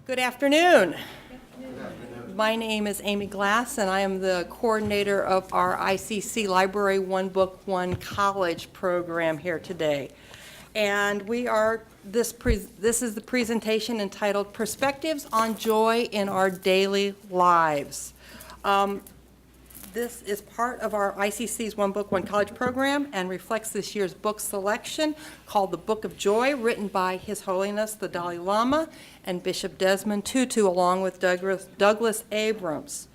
Good afternoon. My name is Amy Glass, and I am the coordinator of our ICC Library One Book, One College program here today. And this is the presentation entitled Perspectives on Joy in Our Daily Lives. This is part of our ICC's One Book, One College program and reflects this year's book selection called The Book of Joy, written by His Holiness the Dalai Lama and Bishop Desmond Tutu, along with Douglas Abrams.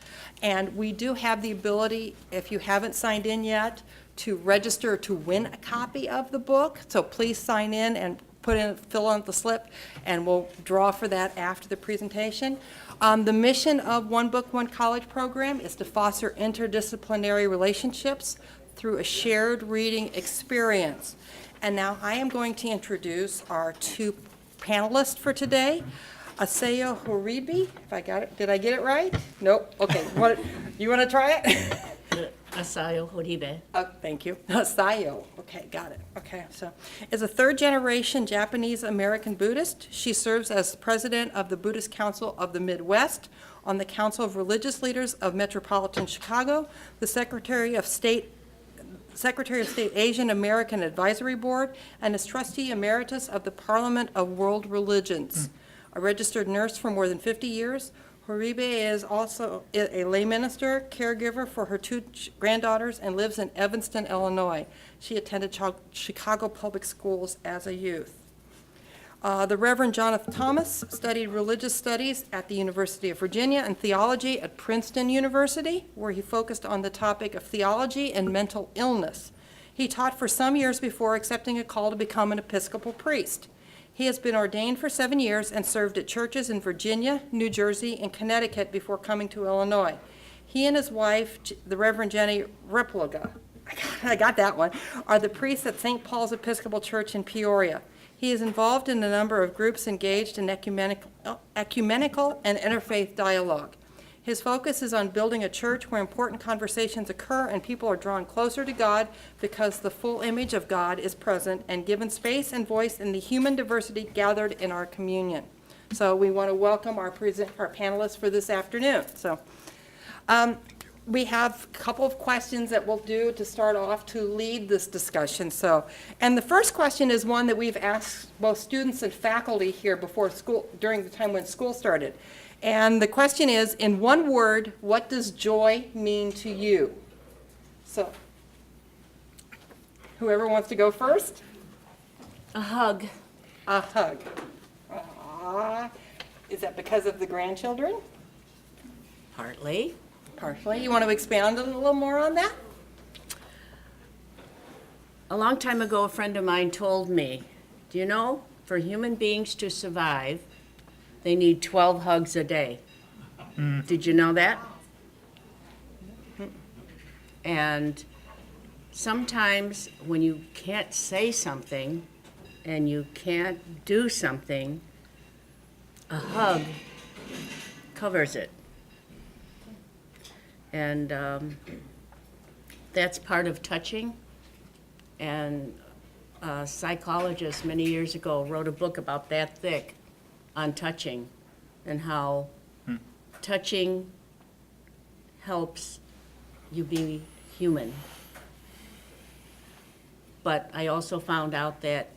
And we do have the ability, if you haven't signed in yet, to register to win a copy of the book. So please sign in and fill out the slip, and we'll draw for that after the presentation. The mission of One Book, One College program is to foster interdisciplinary relationships through a shared reading experience. And now I am going to introduce our two panelists for today. Asayo Horibe, if I got it, did I get it right? Nope, okay, you want to try it? Asayo Horibe. Oh, thank you. Asayo. Okay, got it. Okay, so is a third-generation Japanese-American Buddhist. She serves as president of the Buddhist Council of the Midwest, on the Council of Religious Leaders of Metropolitan Chicago, the Secretary of State Asian American Advisory Board, and is trustee emeritus of the Parliament of World Religions. A registered nurse for more than 50 years. Horibe is also a lay minister, caregiver for her two granddaughters, and lives in Evanston, Illinois. She attended Chicago Public Schools as a youth. The Reverend Johnathan Thomas studied religious studies at the University of Virginia and theology at Princeton University, where he focused on the topic of theology and mental illness. He taught for some years before accepting a call to become an Episcopal priest. He has been ordained for 7 years and served at churches in Virginia, New Jersey, and Connecticut before coming to Illinois. He and his wife, the Reverend Jenny Repliga, I got that one, are the priests at St. Paul's Episcopal Church in Peoria. He is involved in a number of groups engaged in ecumenical and interfaith dialogue. His focus is on building a church where important conversations occur and people are drawn closer to God because the full image of God is present and given space and voice in the human diversity gathered in our communion. So we want to welcome our panelists for this afternoon. So we have a couple of questions that we'll do to start off to lead this discussion. And the first question is one that we've asked both students and faculty here before school, during the time when school started. And the question is, in one word, what does joy mean to you? So, whoever wants to go first? A hug. A hug. Is that because of the grandchildren? Partly. Partially. You want to expand a little more on that? A long time ago, a friend of mine told me, do you know, for human beings to survive, they need 12 hugs a day. Did you know that? And sometimes when you can't say something and you can't do something, a hug covers it. And that's part of touching. And a psychologist many years ago wrote a book about that thick on touching and how touching helps you be human. But I also found out that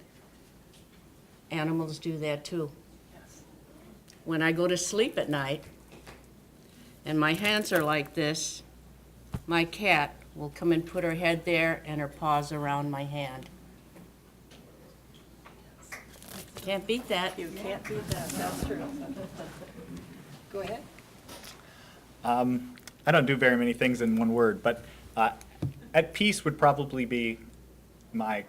animals do that too. Yes. When I go to sleep at night and my hands are like this, my cat will come and put her head there and her paws around my hand. Can't beat that. You can't beat that. That's true. Go ahead. I don't do very many things in one word, but at peace would probably be my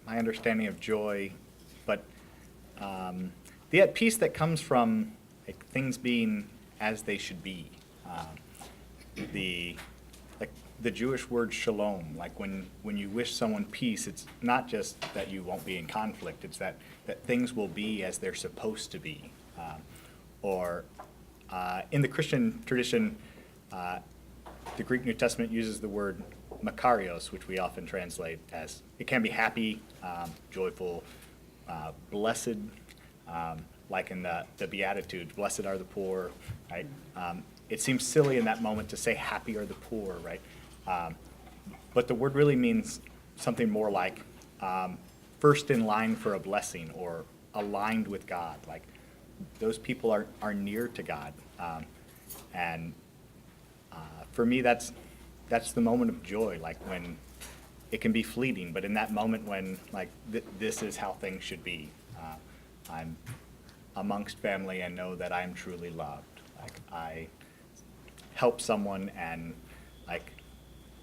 understanding of joy, but the at peace that comes from things being as they should be. The Jewish word shalom, like when you wish someone peace, it's not just that you won't be in conflict, it's that things will be as they're supposed to be. In the Christian tradition, the Greek New Testament uses the word makarios, which we often translate as, it can be happy, joyful, blessed, like in the Beatitudes, blessed are the poor, right? It seems silly in that moment to say happy are the poor, right? But the word really means something more like first in line for a blessing or aligned with God. Like those people are near to God. And for me, that's the moment of joy, like when it can be fleeting, but in that moment when like this is how things should be. I'm amongst family and know that I'm truly loved. Like I help someone and like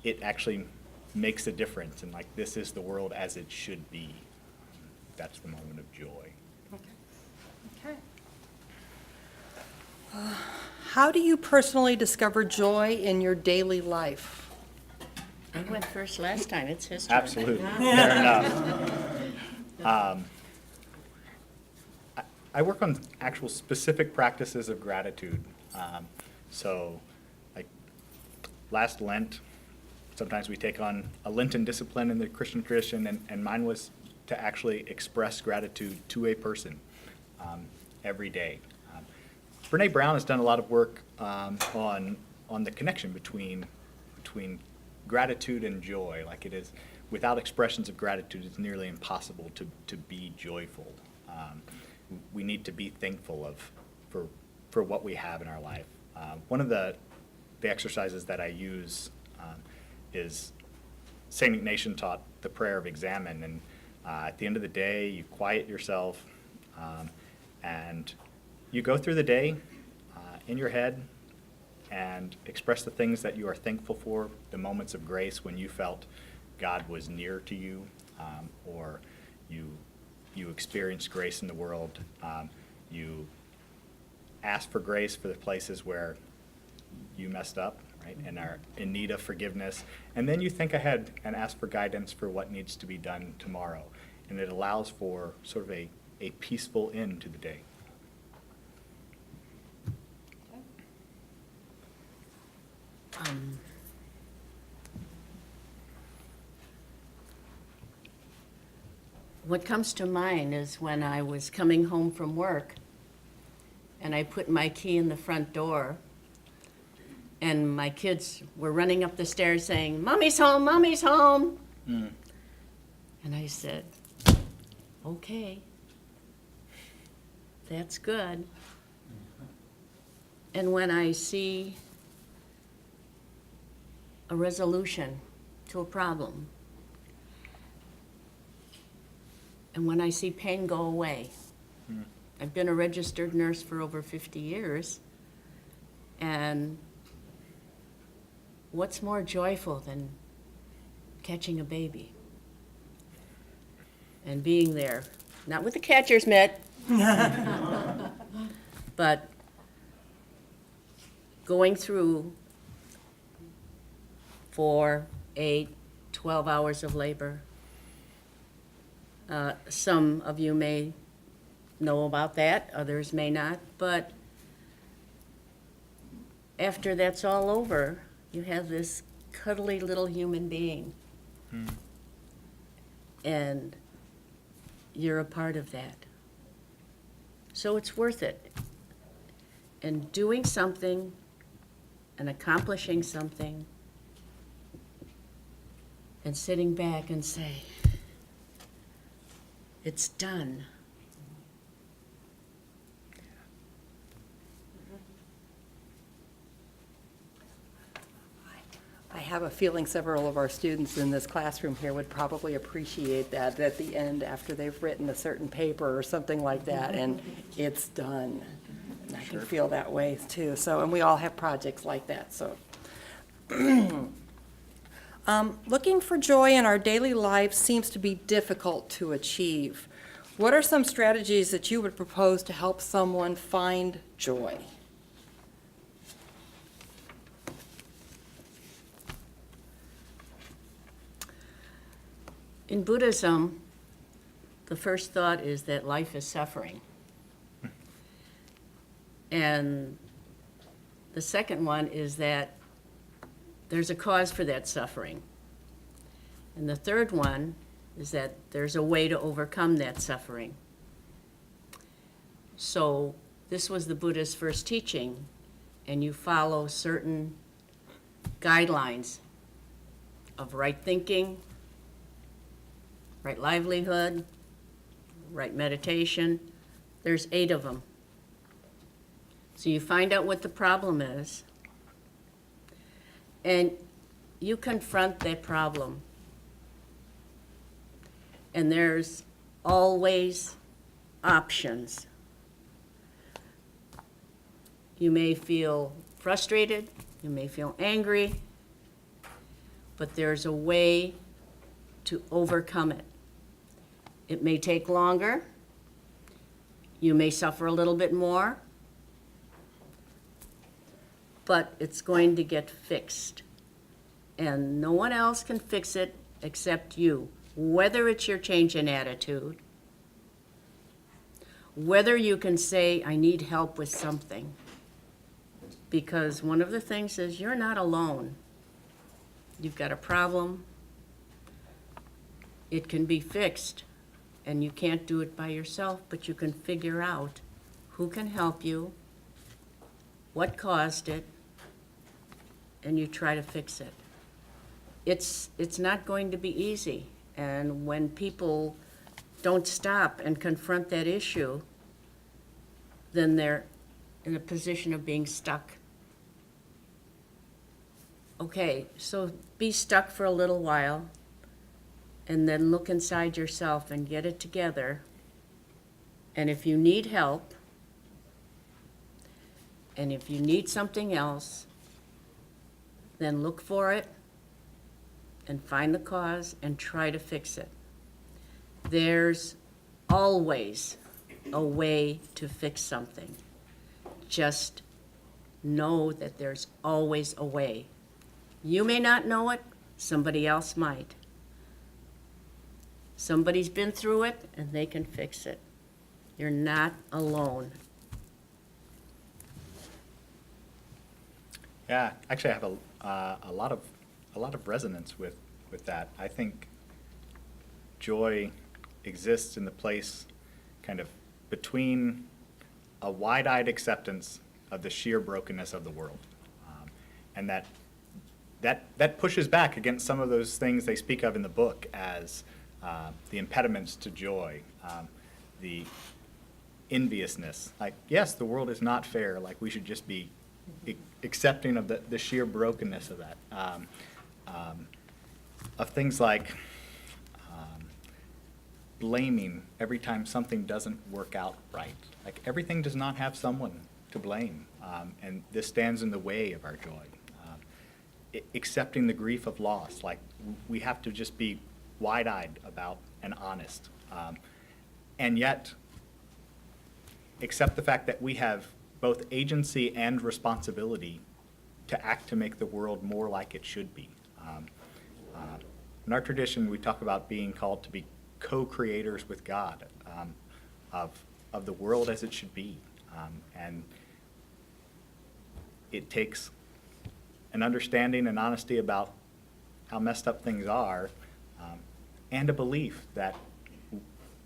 it actually makes a difference, and like this is the world as it should be. That's the moment of joy. Okay. How do you personally discover joy in your daily life? I went first last time, it's his turn. Absolutely, fair enough. I work on actual specific practices of gratitude. So, like last Lent, sometimes we take on a Lenten discipline in the Christian tradition, and mine was to actually express gratitude to a person every day. Brene Brown has done a lot of work on the connection between gratitude and joy. Like it is, without expressions of gratitude, it's nearly impossible to be joyful. We need to be thankful for what we have in our life. One of the exercises that I use is St. Ignatius taught the prayer of examen, and at the end of the day, you quiet yourself, and you go through the day in your head and express the things that you are thankful for, the moments of grace when you felt God was near to you, or you experienced grace in the world. You ask for grace for the places where you messed up, right, and are in need of forgiveness. And then you think ahead and ask for guidance for what needs to be done tomorrow. And it allows for sort of a peaceful end to the day. What comes to mind is when I was coming home from work and I put my key in the front door and my kids were running up the stairs saying, "Mommy's home, Mommy's home." And I said, okay, that's good. And when I see a resolution to a problem, and when I see pain go away. I've been a registered nurse for over 50 years, and what's more joyful than catching a baby and being there, not with a catcher's mitt, but going through 4, 8, 12 hours of labor. Some of you may know about that, others may not, but after that's all over, you have this cuddly little human being. And you're a part of that. So it's worth it. And doing something and accomplishing something and sitting back and say, it's done. I have a feeling several of our students in this classroom here would probably appreciate that at the end after they've written a certain paper or something like that, and it's done. And I can feel that way too. So, and we all have projects like that, so. Looking for joy in our daily lives seems to be difficult to achieve. What are some strategies that you would propose to help someone find joy? In Buddhism, the first thought is that life is suffering. And the second one is that there's a cause for that suffering. And the third one is that there's a way to overcome that suffering. So this was the Buddha's first teaching, and you follow certain guidelines of right thinking, right livelihood, right meditation. There's 8 of them. So you find out what the problem is, and you confront that problem. And there's always options. You may feel frustrated, you may feel angry, but there's a way to overcome it. It may take longer, you may suffer a little bit more, but it's going to get fixed. And no one else can fix it except you. Whether it's your change in attitude, whether you can say, I need help with something. Because one of the things is you're not alone. You've got a problem. It can be fixed, and you can't do it by yourself, but you can figure out who can help you, what caused it, and you try to fix it. It's not going to be easy. And when people don't stop and confront that issue, then they're in a position of being stuck. Okay, so be stuck for a little while, and then look inside yourself and get it together. And if you need help, and if you need something else, then look for it and find the cause and try to fix it. There's always a way to fix something. Just know that there's always a way. You may not know it, somebody else might. Somebody's been through it and they can fix it. You're not alone. Yeah, actually, I have a lot of resonance with that. I think joy exists in the place kind of between a wide-eyed acceptance of the sheer brokenness of the world, and that pushes back against some of those things they speak of in the book as the impediments to joy, the enviousness. Like, yes, the world is not fair. Like, we should just be accepting of the sheer brokenness of that, of things like blaming every time something doesn't work out right. Like, everything does not have someone to blame, and this stands in the way of our joy. Accepting the grief of loss, like, we have to just be wide-eyed about and honest, and yet accept the fact that we have both agency and responsibility to act to make the world more like it should be. In our tradition, we talk about being called to be co-creators with God of the world as it should be. And it takes an understanding and honesty about how messed up things are, and a belief that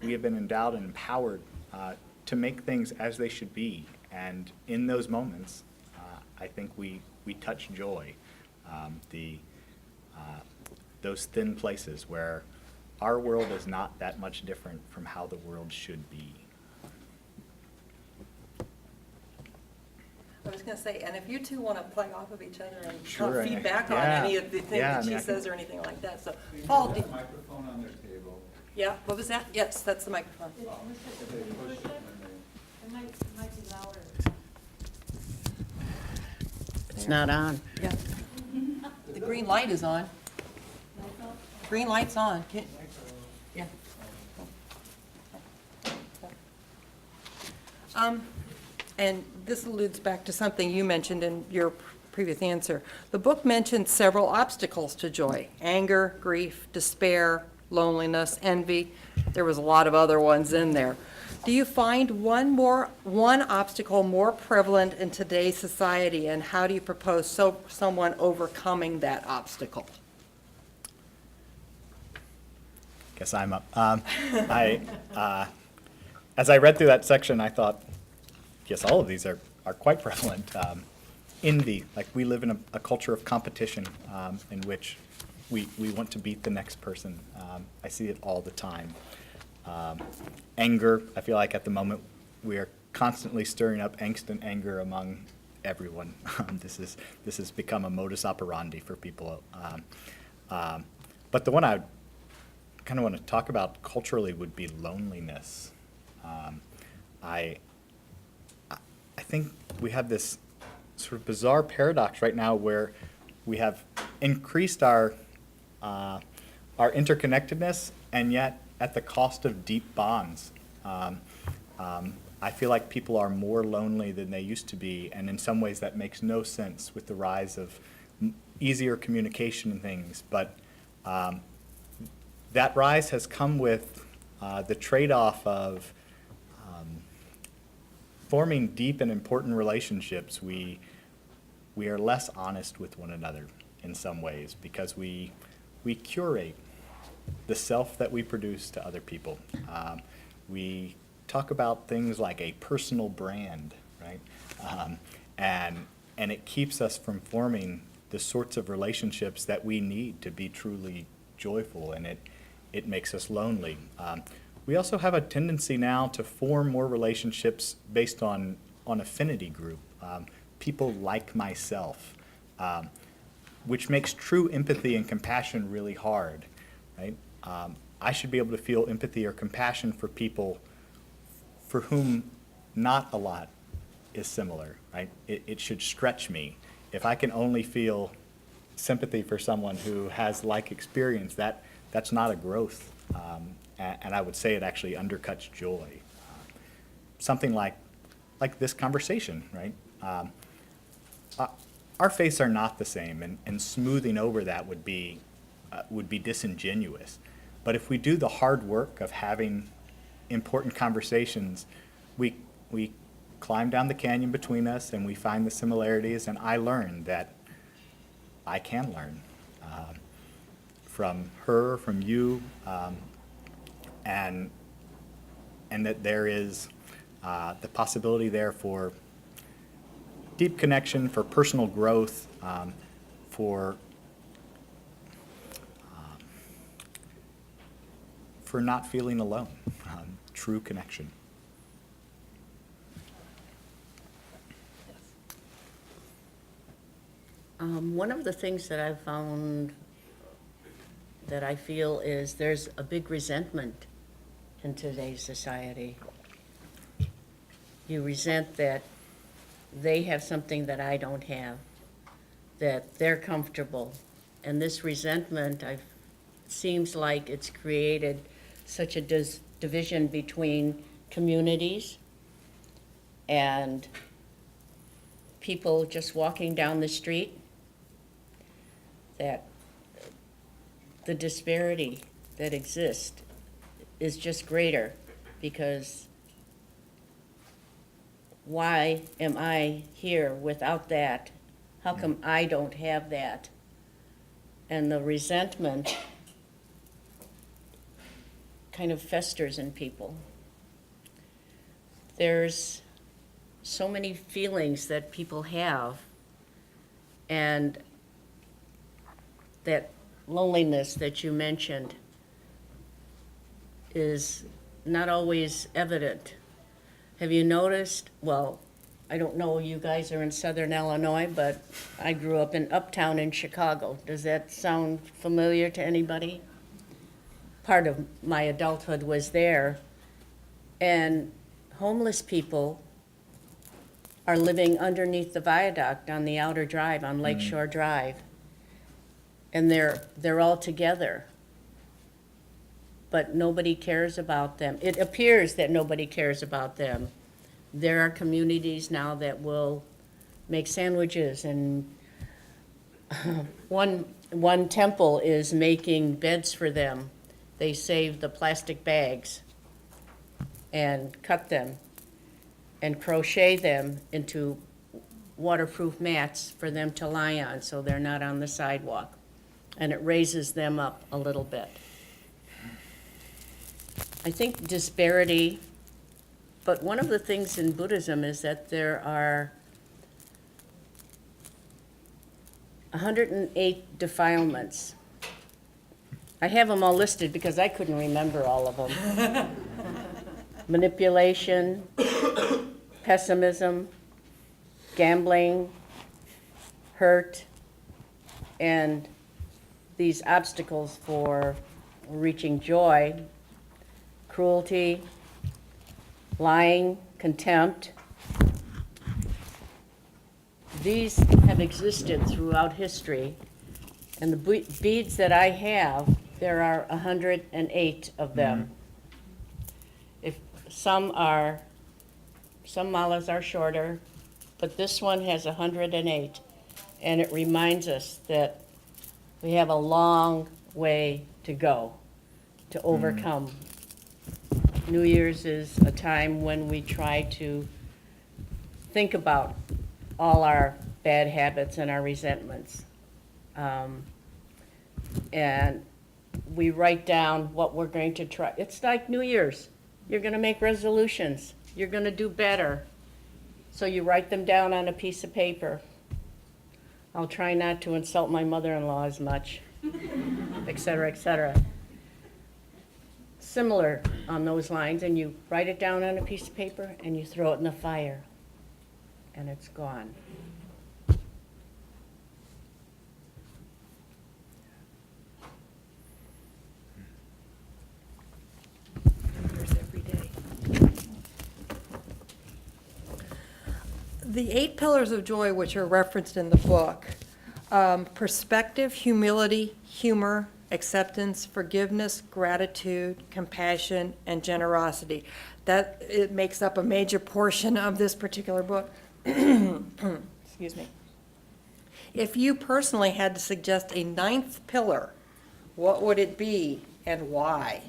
we have been endowed and empowered to make things as they should be. And in those moments, I think we touch joy, those thin places where our world is not that much different from how the world should be. I was going to say, and if you two want to play off of each other and Sure, feedback on yeah. any of the things Yeah, that I mean, she I says can- or anything like that. So, Paul, There's a microphone on their table. yeah, what was that? Yes, that's the microphone. If they push it, then It might be louder. It's not on. Yeah. The green light is on. Green light's on. Yeah. And this alludes back to something you mentioned in your previous answer. The book mentions several obstacles to joy: anger, grief, despair, loneliness, envy. There was a lot of other ones in there. Do you find one obstacle more prevalent in today's society, and how do you propose someone overcoming that obstacle? Guess I'm up. As I read through that section, I thought, yes, all of these are quite prevalent. Like, we live in a culture of competition, in which we want to beat the next person. I see it all the time. Anger, I feel like at the moment we are constantly stirring up angst and anger among everyone. This has become a modus operandi for people. But the one I kind of want to talk about culturally would be loneliness. I think we have this sort of bizarre paradox right now where we have increased our interconnectedness, and yet at the cost of deep bonds. I feel like people are more lonely than they used to be, and in some ways that makes no sense with the rise of easier communication and things. But that rise has come with the trade-off of forming deep and important relationships. We are less honest with one another in some ways because we curate the self that we produce to other people. We talk about things like a personal brand, right? And it keeps us from forming the sorts of relationships that we need to be truly joyful, and it makes us lonely. We also have a tendency now to form more relationships based on affinity group, people like myself, which makes true empathy and compassion really hard, right? I should be able to feel empathy or compassion for people for whom not a lot is similar, right? It should stretch me. If I can only feel sympathy for someone who has like experience, that's not a growth. And I would say it actually undercuts joy. Something like this conversation, right? Our faiths are not the same, and smoothing over that would be disingenuous. But if we do the hard work of having important conversations, we climb down the canyon between us and we find the similarities, and I learn that I can learn from her, from you, and that there is the possibility there for deep connection, for personal growth, for not feeling alone, true connection. One of the things that I've found that I feel is there's a big resentment in today's society. You resent that they have something that I don't have, that they're comfortable. And this resentment, seems like it's created such a division between communities and people just walking down the street, that the disparity that exists is just greater, because why am I here without that? How come I don't have that? And the resentment kind of festers in people. There's so many feelings that people have, and that loneliness that you mentioned is not always evident. Have you noticed, well, I don't know, you guys are in Southern Illinois, but I grew up in Uptown in Chicago. Does that sound familiar to anybody? Part of my adulthood was there, and homeless people are living underneath the viaduct on the outer drive, on Lakeshore Drive. And they're all together, but nobody cares about them. It appears that nobody cares about them. There are communities now that will make sandwiches, and one temple is making beds for them. They save the plastic bags and cut them and crochet them into waterproof mats for them to lie on so they're not on the sidewalk. And it raises them up a little bit. I think disparity But one of the things in Buddhism is that there are 108 defilements. I have them all listed because I couldn't remember all of them. Manipulation, pessimism, gambling, hurt, and these obstacles for reaching joy, cruelty, lying, contempt. These have existed throughout history, and the beads that I have, there are 108 of them. If some malas are shorter, but this one has 108, and it reminds us that we have a long way to go to overcome. New Year's is a time when we try to think about all our bad habits and our resentments. And we write down what we're going to try. It's like New Year's. You're going to make resolutions. You're going to do better. So you write them down on a piece of paper. I'll try not to insult my mother-in-law as much, et cetera, et cetera. Similar on those lines, and you write it down on a piece of paper and you throw it in the fire, and it's gone. There's every day. The 8 pillars of joy, which are referenced in the book, perspective, humility, humor, acceptance, forgiveness, gratitude, compassion, and generosity. That it makes up a major portion of this particular book. Excuse me. If you personally had to suggest a 9th pillar, what would it be and why?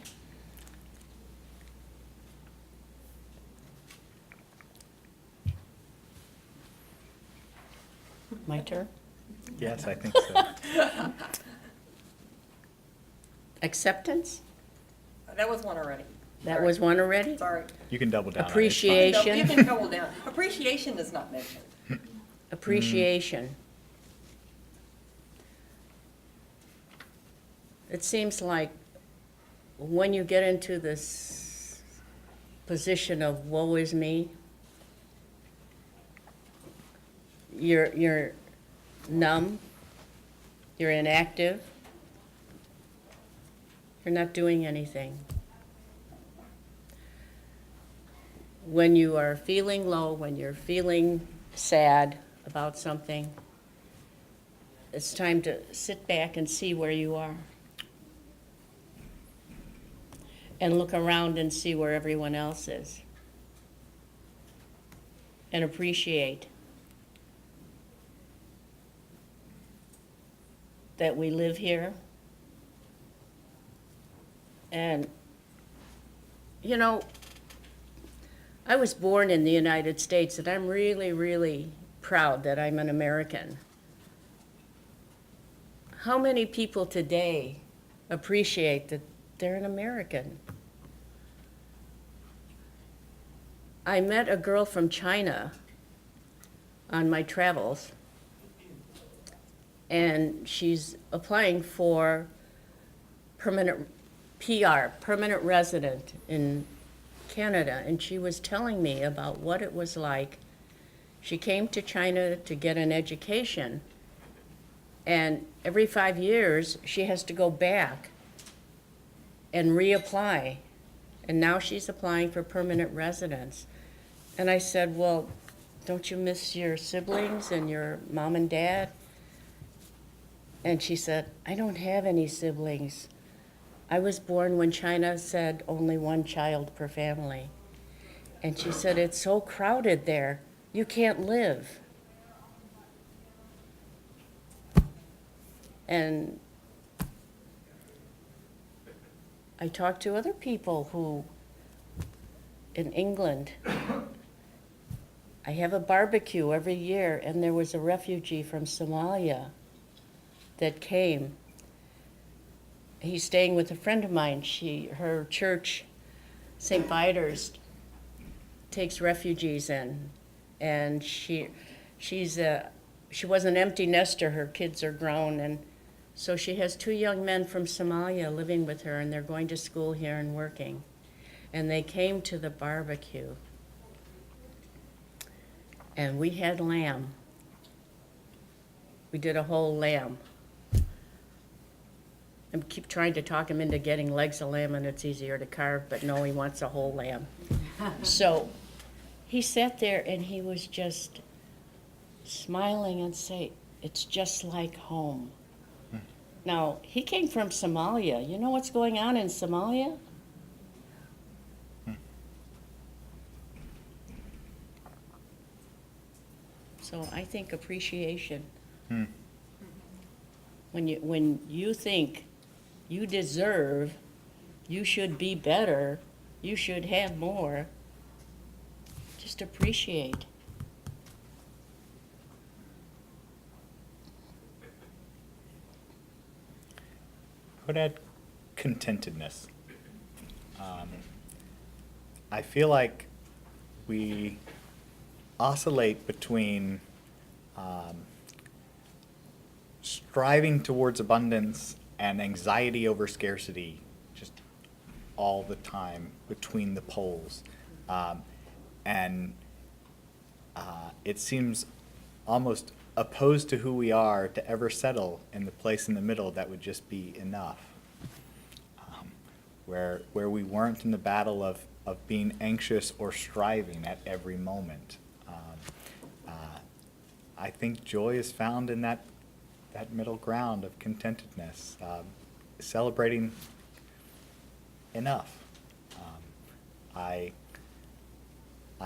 My turn? Yes, I think so. Acceptance? That was one already. That was one already? Sorry. You can double down on it. Appreciation. You can double down. Appreciation is not mentioned. Appreciation. It seems like when you get into this position of woe is me, you're numb, you're inactive, you're not doing anything. When you are feeling low, when you're feeling sad about something, it's time to sit back and see where you are. And look around and see where everyone else is. And appreciate that we live here. And, you know, I was born in the United States, and I'm really, really proud that I'm an American. How many people today appreciate that they're an American? I met a girl from China on my travels, and she's applying for permanent PR, permanent resident in Canada, and she was telling me about what it was like. She came to China to get an education, and every 5 years she has to go back and reapply, and now she's applying for permanent residence. And I said, well, don't you miss your siblings and your mom and dad? And she said, I don't have any siblings. I was born when China said only one child per family. And she said, it's so crowded there, you can't live. And I talked to other people who, in England, I have a barbecue every year, and there was a refugee from Somalia that came. He's staying with a friend of mine. Her church, St. Vitus, takes refugees in, and she was an empty nester. Her kids are grown, and so she has 2 young men from Somalia living with her, and they're going to school here and working. And they came to the barbecue, and we had lamb. We did a whole lamb. I keep trying to talk him into getting legs of lamb, and it's easier to carve, but no, he wants a whole lamb. So he sat there and he was just smiling and say, "It's just like home." Now, he came from Somalia. You know what's going on in Somalia? So I think appreciation. When you think you deserve, you should be better, you should have more, just appreciate. I would add contentedness. I feel like we oscillate between striving towards abundance and anxiety over scarcity just all the time between the poles. And it seems almost opposed to who we are to ever settle in the place in the middle that would just be enough. Where we weren't in the battle of being anxious or striving at every moment. I think joy is found in that middle ground of contentedness, celebrating enough. I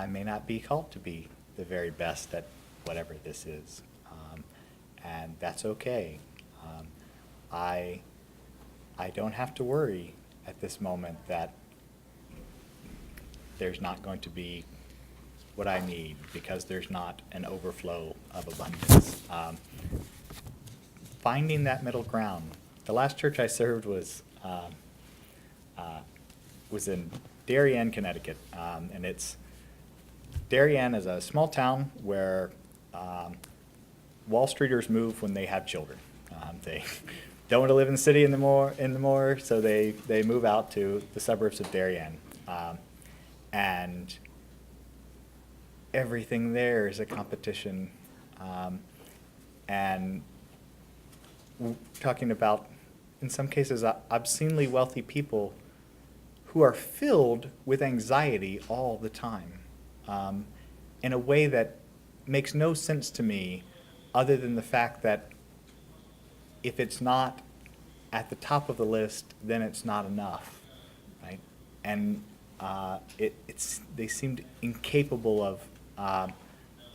may not be called to be the very best at whatever this is, and that's okay. I don't have to worry at this moment that there's not going to be what I need because there's not an overflow of abundance. Finding that middle ground. The last church I served was in Darien, Connecticut, and Darien is a small town where Wall Streeters move when they have children. They don't want to live in the city anymore, so they move out to the suburbs of Darien. And everything there is a competition. And talking about, in some cases, obscenely wealthy people who are filled with anxiety all the time, in a way that makes no sense to me other than the fact that if it's not at the top of the list, then it's not enough, right? And they seemed incapable of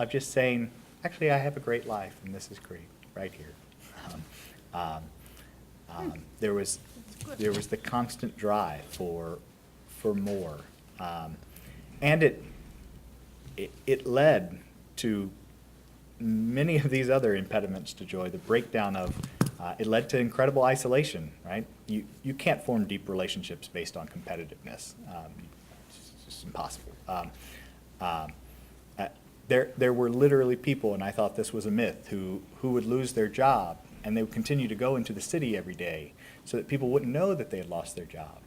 just saying, actually, I have a great life, and this is great right here. There was the constant drive for more, and it led to many of these other impediments to joy. The breakdown of it led to incredible isolation. Right? You can't form deep relationships based on competitiveness. It's just impossible. There were literally people, and I thought this was a myth, who would lose their job and they would continue to go into the city every day so that people wouldn't know that they had lost their job.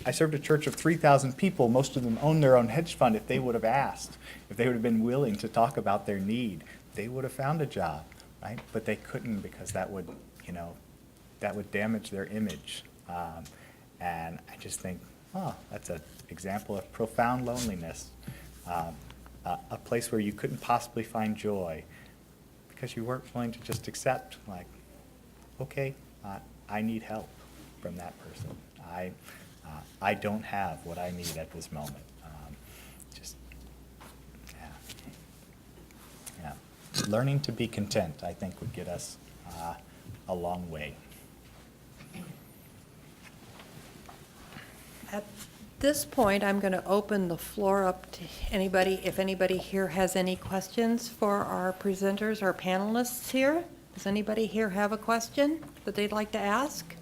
I served a church of 3,000 people. Most of them owned their own hedge fund. If they would have asked, if they would have been willing to talk about their need, they would have found a job, right? But they couldn't because that would damage their image. And I just think, that's an example of profound loneliness. A place where you couldn't possibly find joy because you weren't willing to just accept, like, okay, I need help from that person. I don't have what I need at this moment. Yeah. Learning to be content, I think, would get us a long way. At this point, I'm going to open the floor up to anybody, if anybody here has any questions for our presenters, our panelists here. Does anybody here have a question that they'd like to ask?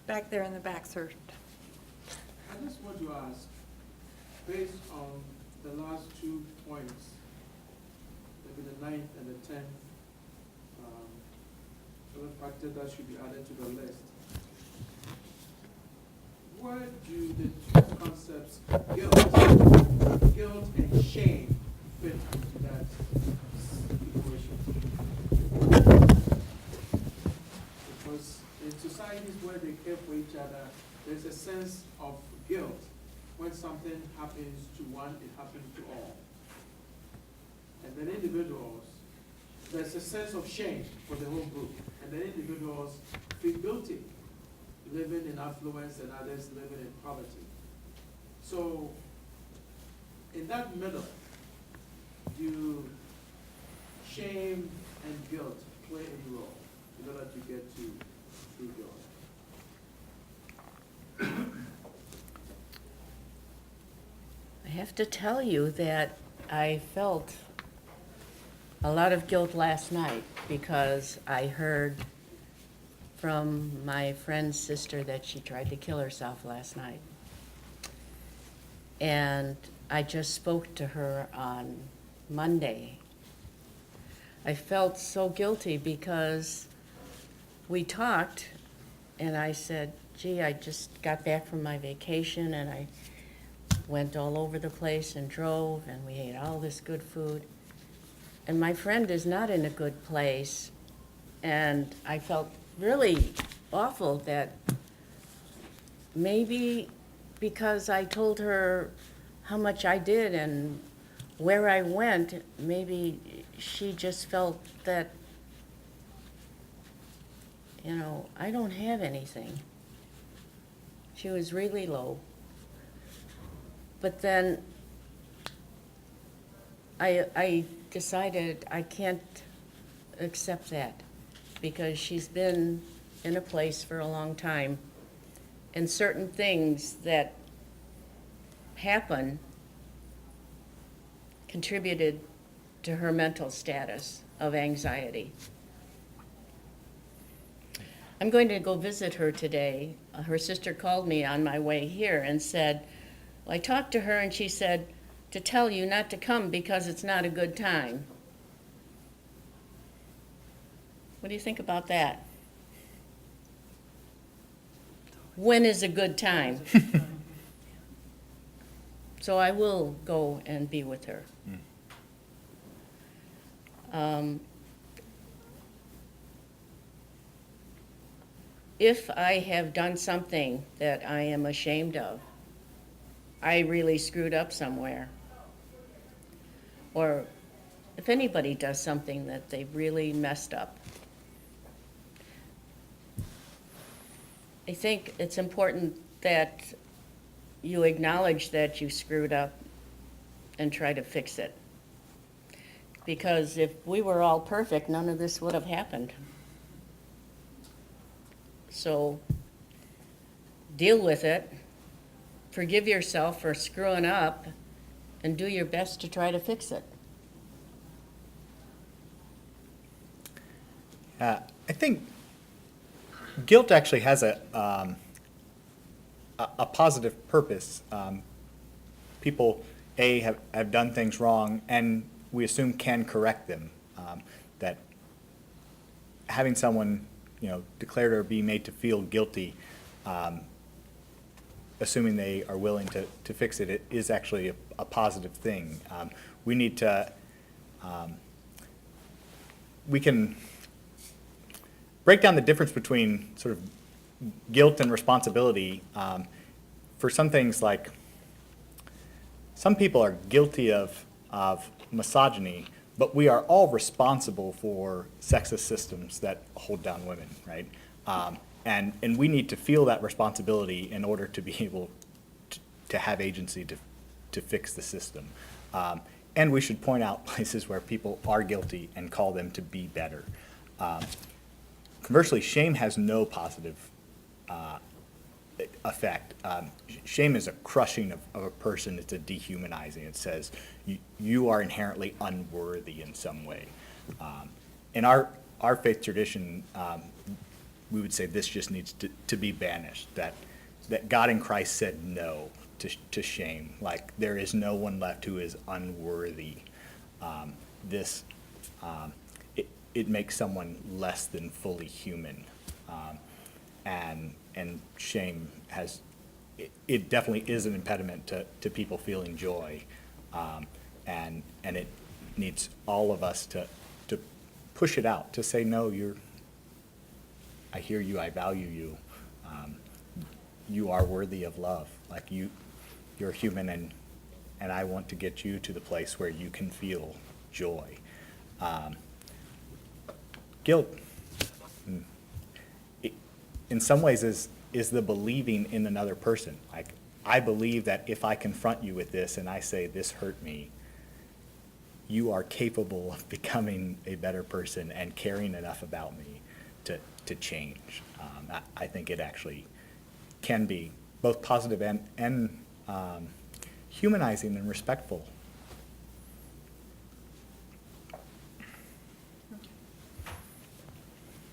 Back there in the back, sir. I just want to ask, based on the last 2 points, maybe the 9th and the 10th, other factors that should be added to the list, where do the 2 concepts, guilt and shame, fit into that equation? Because in societies where they care for each other, there's a sense of guilt. When something happens to one, it happens to all. And then individuals, there's a sense of shame for the whole group. And then individuals feel guilty living in affluence and others living in poverty. So in that middle, do shame and guilt play any role in order to get to true joy? I have to tell you that I felt a lot of guilt last night because I heard from my friend's sister that she tried to kill herself last night. And I just spoke to her on Monday. I felt so guilty because we talked and I said, gee, I just got back from my vacation and I went all over the place and drove and we ate all this good food. And my friend is not in a good place. And I felt really awful that maybe because I told her how much I did and where I went, maybe she just felt that, you know, I don't have anything. She was really low. But then I decided I can't accept that because she's been in a place for a long time and certain things that happen contributed to her mental status of anxiety. I'm going to go visit her today. Her sister called me on my way here and said, well, I talked to her and she said to tell you not to come because it's not a good time. What do you think about that? When is a good time? So I will go and be with her. If I have done something that I am ashamed of, I really screwed up somewhere. Or if anybody does something that they really messed up, I think it's important that you acknowledge that you screwed up and try to fix it. Because if we were all perfect, none of this would have happened. So deal with it, forgive yourself for screwing up, and do your best to try to fix it. I think guilt actually has a positive purpose. People, have done things wrong, and we assume can correct them. That having someone, declared or be made to feel guilty, assuming they are willing to fix it, it is actually a positive thing. We need to, we can break down the difference between sort of guilt and responsibility. For some things, like some people are guilty of misogyny, but we are all responsible for sexist systems that hold down women, right? And we need to feel that responsibility in order to be able to have agency to fix the system. And we should point out places where people are guilty and call them to be better. Conversely, shame has no positive effect. Shame is a crushing of a person. It's a dehumanizing. It says you are inherently unworthy in some way. In our faith tradition, we would say this just needs to be banished, that that God in Christ said no to shame. Like, there is no one left who is unworthy. It makes someone less than fully human. And shame has, it definitely is an impediment to people feeling joy. And it needs all of us to push it out, to say, no, I hear you, I value you. You are worthy of love. Like, you're human, and I want to get you to the place where you can feel joy. Guilt, in some ways, is the believing in another person. Like, I believe that if I confront you with this and I say, this hurt me, you are capable of becoming a better person and caring enough about me to change. I think it actually can be both positive and humanizing and respectful.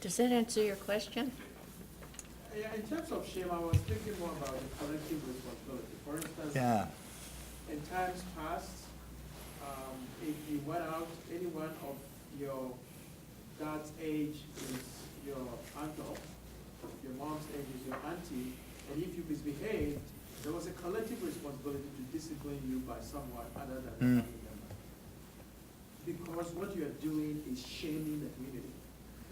Does that answer your question? Yeah, in terms of shame, I was thinking more about the collective responsibility. For instance, Yeah. in times past, if you went out, anyone of your dad's age is your uncle, your mom's age is your auntie, and if you misbehaved, there was a collective responsibility to discipline you by someone other than a family member. Because what you are doing is shaming the community,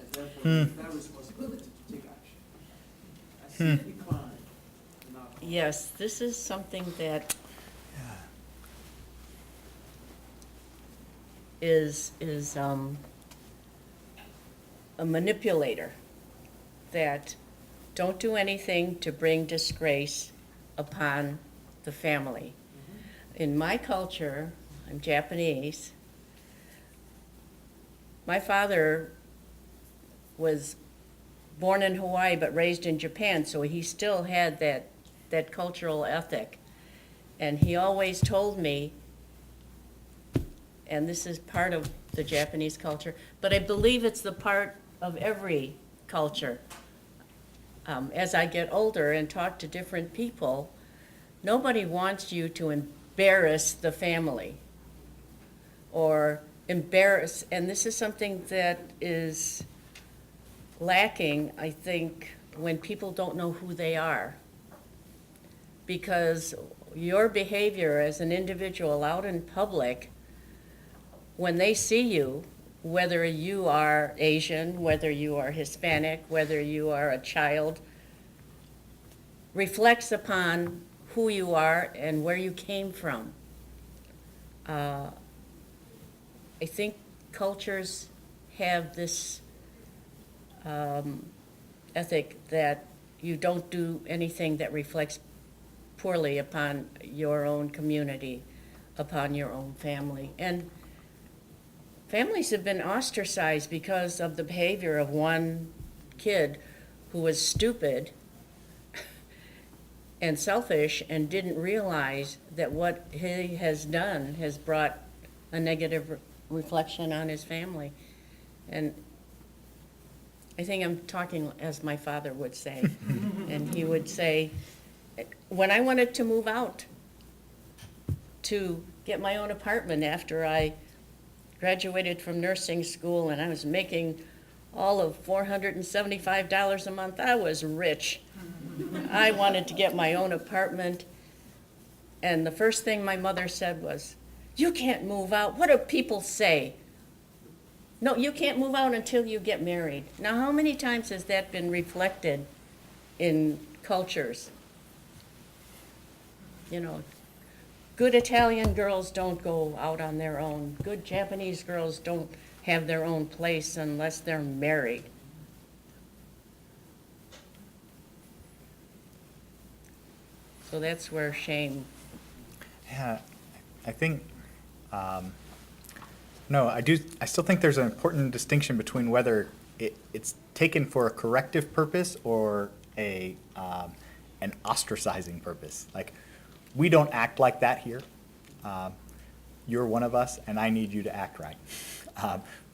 and therefore it's that responsibility to take action. I see a decline in our culture. Yes, this is something that is a manipulator, that don't do anything to bring disgrace upon the family. In my culture, I'm Japanese, my father was born in Hawaii but raised in Japan, so he still had that cultural ethic. And he always told me, and this is part of the Japanese culture, but I believe it's the part of every culture. As I get older and talk to different people, nobody wants you to embarrass the family or embarrass, and this is something that is lacking, I think, when people don't know who they are. Because your behavior as an individual out in public, when they see you, whether you are Asian, whether you are Hispanic, whether you are a child, reflects upon who you are and where you came from. I think cultures have this ethic that you don't do anything that reflects poorly upon your own community, upon your own family. And families have been ostracized because of the behavior of one kid who was stupid and selfish and didn't realize that what he has done has brought a negative reflection on his family. And I think I'm talking as my father would say. And he would say, when I wanted to move out to get my own apartment after I graduated from nursing school and I was making all of $475 a month, I was rich. I wanted to get my own apartment. And the first thing my mother said was, "You can't move out. What do people say?" No, you can't move out until you get married. Now, how many times has that been reflected in cultures? You know, good Italian girls don't go out on their own. Good Japanese girls don't have their own place unless they're married. So that's where shame. Yeah, I think, no, I still think there's an important distinction between whether it's taken for a corrective purpose or an ostracizing purpose. Like, we don't act like that here. You're one of us, and I need you to act right.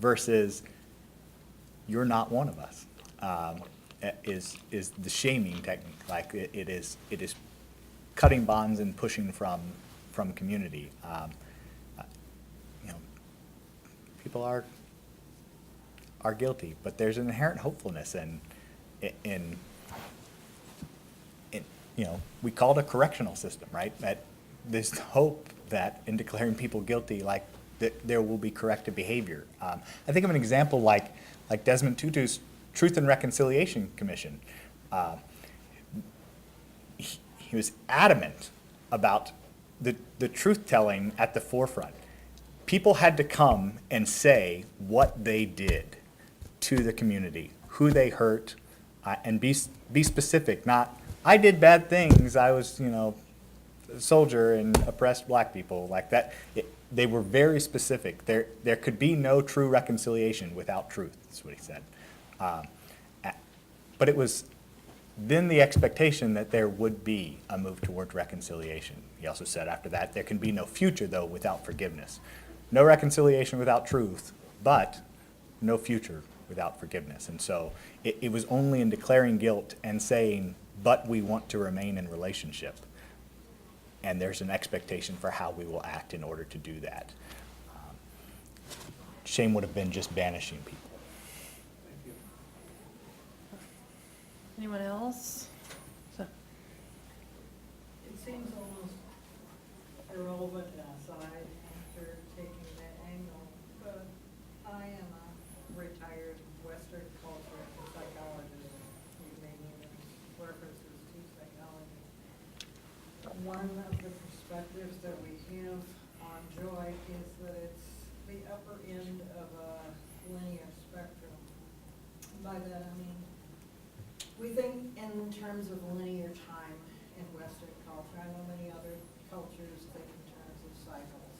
Versus, you're not one of us. is the shaming technique. Like it is cutting bonds and pushing from community. You know, people are guilty, but there's an inherent hopefulness in you know, we call it a correctional system, right? That there's hope that in declaring people guilty, like that there will be corrective behavior. I think of an example like Desmond Tutu's Truth and Reconciliation Commission. He was adamant about the truth-telling at the forefront. People had to come and say what they did to the community, who they hurt, and be specific, not, I did bad things, I was, you know, a soldier and oppressed black people, like that. They were very specific. There could be no true reconciliation without truth, that's what he said. But it was then the expectation that there would be a move towards reconciliation. He also said after that, there can be no future, though, without forgiveness. No reconciliation without truth, but no future without forgiveness. And so it was only in declaring guilt and saying, but we want to remain in relationship. And there's an expectation for how we will act in order to do that. Shame would have been just banishing people. Thank you. Anyone else? So, It seems almost irrelevant aside after taking that angle, but I am a retired Western culture psychologist. You've made numerous references to psychology. One of the perspectives that we have on joy is that it's the upper end of a linear spectrum. By that I mean, we think in terms of linear time in Western culture. I know many other cultures think in terms of cycles.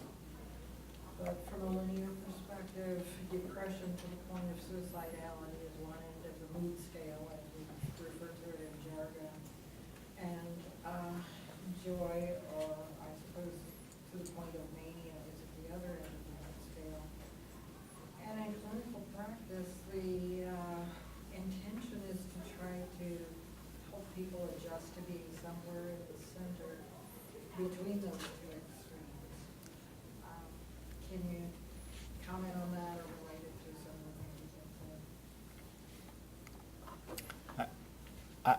But from a linear perspective, depression to the point of suicidality is one end of the mood scale, as we refer to it in jargon. And joy, or I suppose to the point of mania, is at the other end of that scale. And in clinical practice, the intention is to try to help people adjust to being somewhere in the center between those two extremes. Can you comment on that or relate it to some of the things I've said?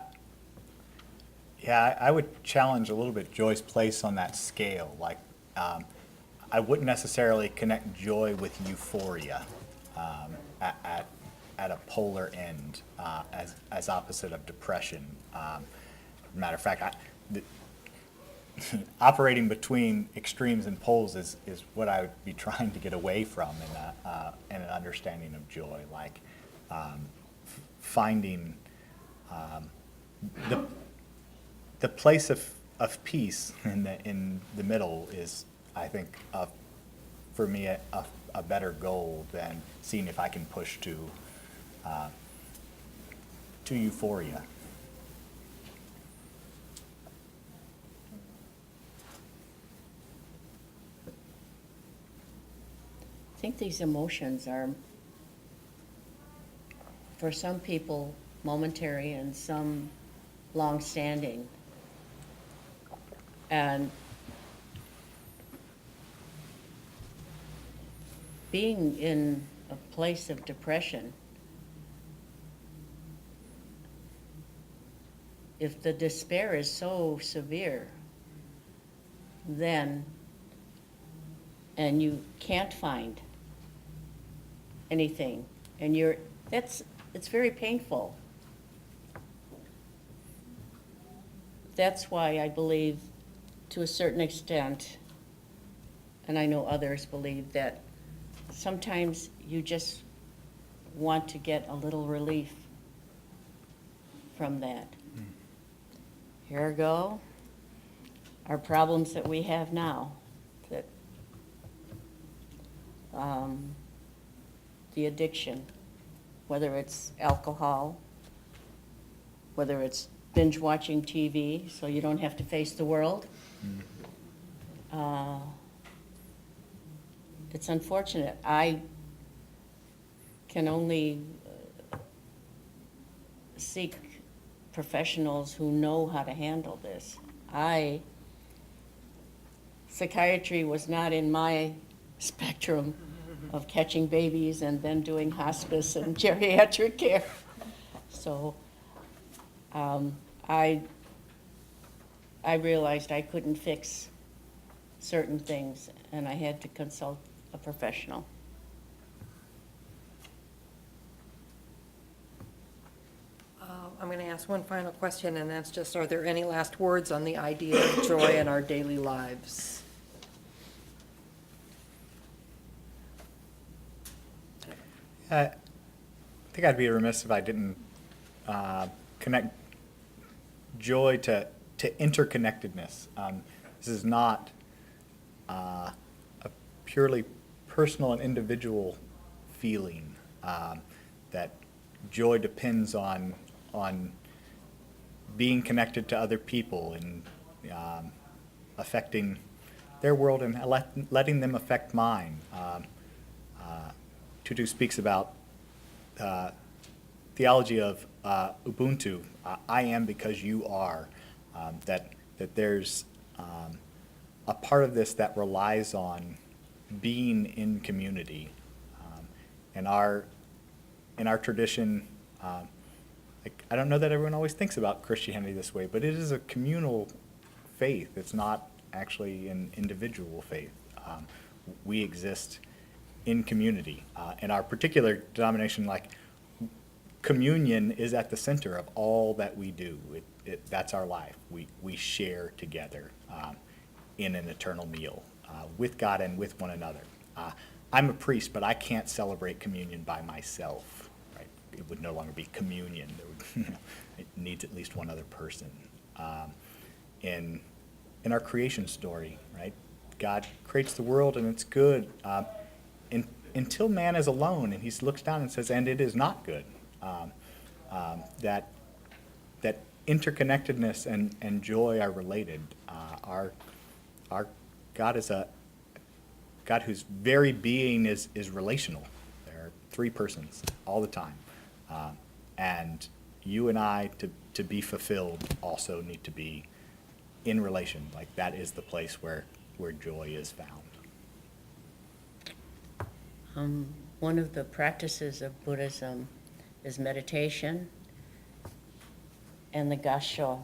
Yeah, I would challenge a little bit Joy's place on that scale. Like, I wouldn't necessarily connect joy with euphoria at a polar end as opposite of depression. Matter of fact, operating between extremes and poles is what I would be trying to get away from in an understanding of joy. Like finding the place of peace in the middle is, I think, for me, a better goal than seeing if I can push to euphoria. I think these emotions are, for some people, momentary and some long-standing. And being in a place of depression, if the despair is so severe, then, and you can't find anything, and it's very painful. That's why I believe, to a certain extent, and I know others believe, that sometimes you just want to get a little relief from that. Here go our problems that we have now, that the addiction, whether it's alcohol, whether it's binge watching TV so you don't have to face the world. It's unfortunate. I can only seek professionals who know how to handle this. Psychiatry was not in my spectrum of catching babies and then doing hospice and geriatric care. So I realized I couldn't fix certain things, and I had to consult a professional. I'm going to ask one final question, and that's just, are there any last words on the idea of joy in our daily lives? I think I'd be remiss if I didn't connect joy to interconnectedness. This is not a purely personal and individual feeling. That joy depends on being connected to other people and affecting their world and letting them affect mine. Tutu speaks about theology of Ubuntu, I am because you are, that there's a part of this that relies on being in community. In our tradition, I don't know that everyone always thinks about Christianity this way, but it is a communal faith. It's not actually an individual faith. We exist in community. In our particular denomination, like, communion is at the center of all that we do. That's our life. We share together in an eternal meal with God and with one another. I'm a priest, but I can't celebrate communion by myself. Right? It would no longer be communion. It needs at least one other person. In our creation story, right? God creates the world and it's good until man is alone, and he looks down and says, "And it is not good." That interconnectedness and joy are related. Our God is a God whose very being is relational. There are three persons all the time, and you and I, to be fulfilled, also need to be in relation. Like, that is the place where joy is found. One of the practices of Buddhism is meditation and the gassho.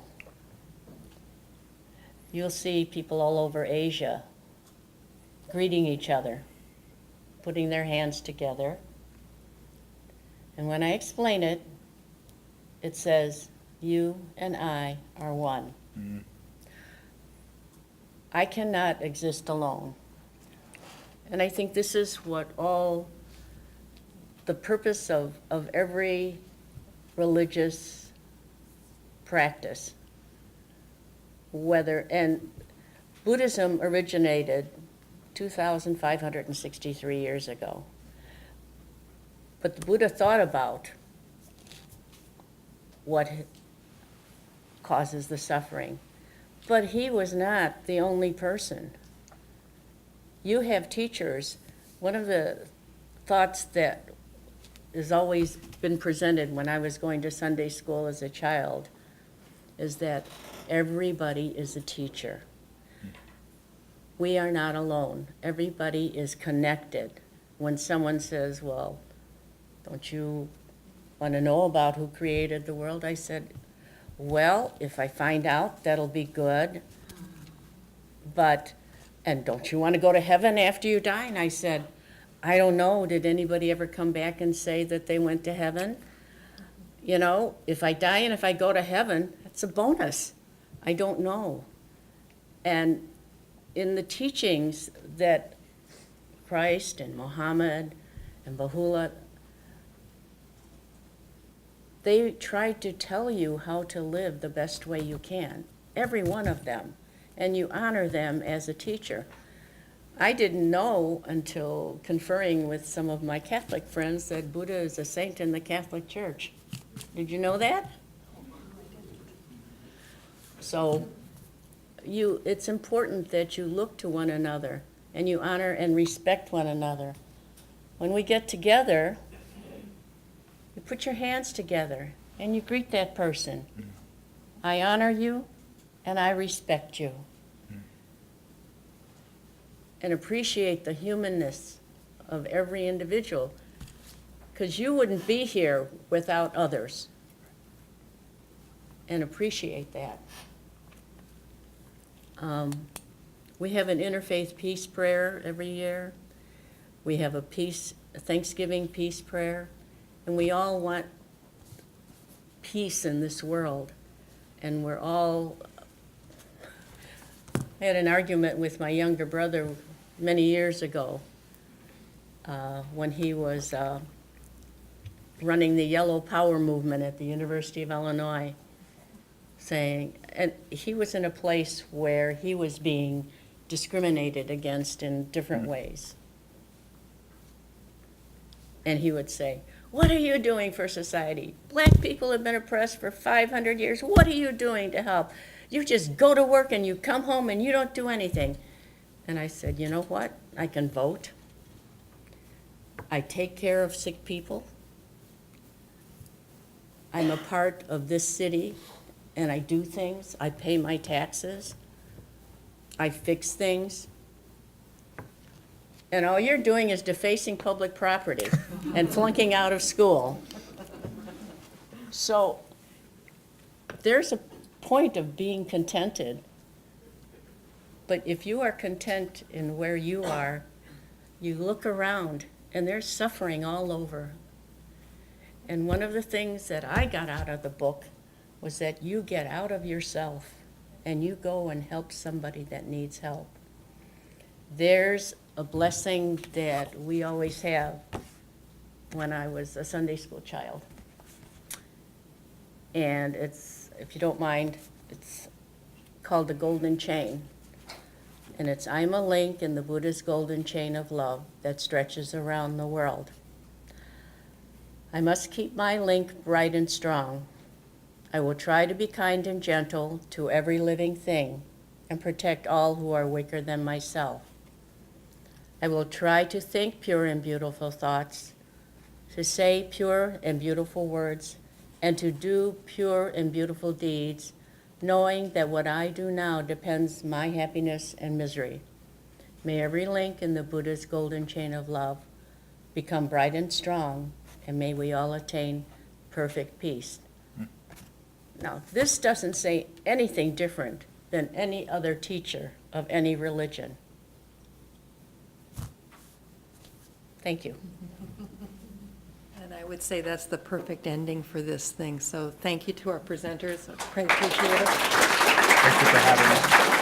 You'll see people all over Asia greeting each other, putting their hands together. And when I explain it, it says, "You and I are one." Mm-hmm. I cannot exist alone. And I think this is what all the purpose of every religious practice, and Buddhism originated 2,563 years ago. But the Buddha thought about what causes the suffering. But he was not the only person. You have teachers. One of the thoughts that has always been presented when I was going to Sunday school as a child is that everybody is a teacher. We are not alone. Everybody is connected. When someone says, "Well, don't you want to know about who created the world?" I said, "Well, if I find out, that'll be good. And don't you want to go to heaven after you die?" And I said, "I don't know. Did anybody ever come back and say that they went to heaven? You know, if I die and if I go to heaven, that's a bonus. I don't know." And in the teachings that Christ and Muhammad and Baha'u'llah, they tried to tell you how to live the best way you can, every one of them, and you honor them as a teacher. I didn't know until conferring with some of my Catholic friends that Buddha is a saint in the Catholic Church. Did you know that? So it's important that you look to one another and you honor and respect one another. When we get together, you put your hands together and you greet that person. I honor you and I respect you. And appreciate the humanness of every individual, because you wouldn't be here without others. And appreciate that. We have an interfaith peace prayer every year. We have a Thanksgiving peace prayer, and we all want peace in this world. And we're all, I had an argument with my younger brother many years ago when he was running the Yellow Power movement at the University of Illinois, saying, and he was in a place where he was being discriminated against in different ways. And he would say, what are you doing for society? Black people have been oppressed for 500 years. What are you doing to help? You just go to work and you come home and you don't do anything. And I said, you know what? I can vote. I take care of sick people. I'm a part of this city and I do things. I pay my taxes. I fix things. And all you're doing is defacing public property and flunking out of school. So there's a point of being contented. But if you are content in where you are, you look around and there's suffering all over. And one of the things that I got out of the book was that you get out of yourself and you go and help somebody that needs help. There's a blessing that we always have when I was a Sunday school child. And it's, if you don't mind, it's called the Golden Chain. And it's, I'm a link in the Buddhist golden chain of love that stretches around the world. I must keep my link bright and strong. I will try to be kind and gentle to every living thing and protect all who are weaker than myself. I will try to think pure and beautiful thoughts, to say pure and beautiful words, and to do pure and beautiful deeds, knowing that what I do now depends my happiness and misery. May every link in the Buddha's golden chain of love become bright and strong, and may we all attain perfect peace. Now, this doesn't say anything different than any other teacher of any religion. Thank you. And I would say that's the perfect ending for this thing. So thank you to our presenters. I appreciate it. Thank you for having us.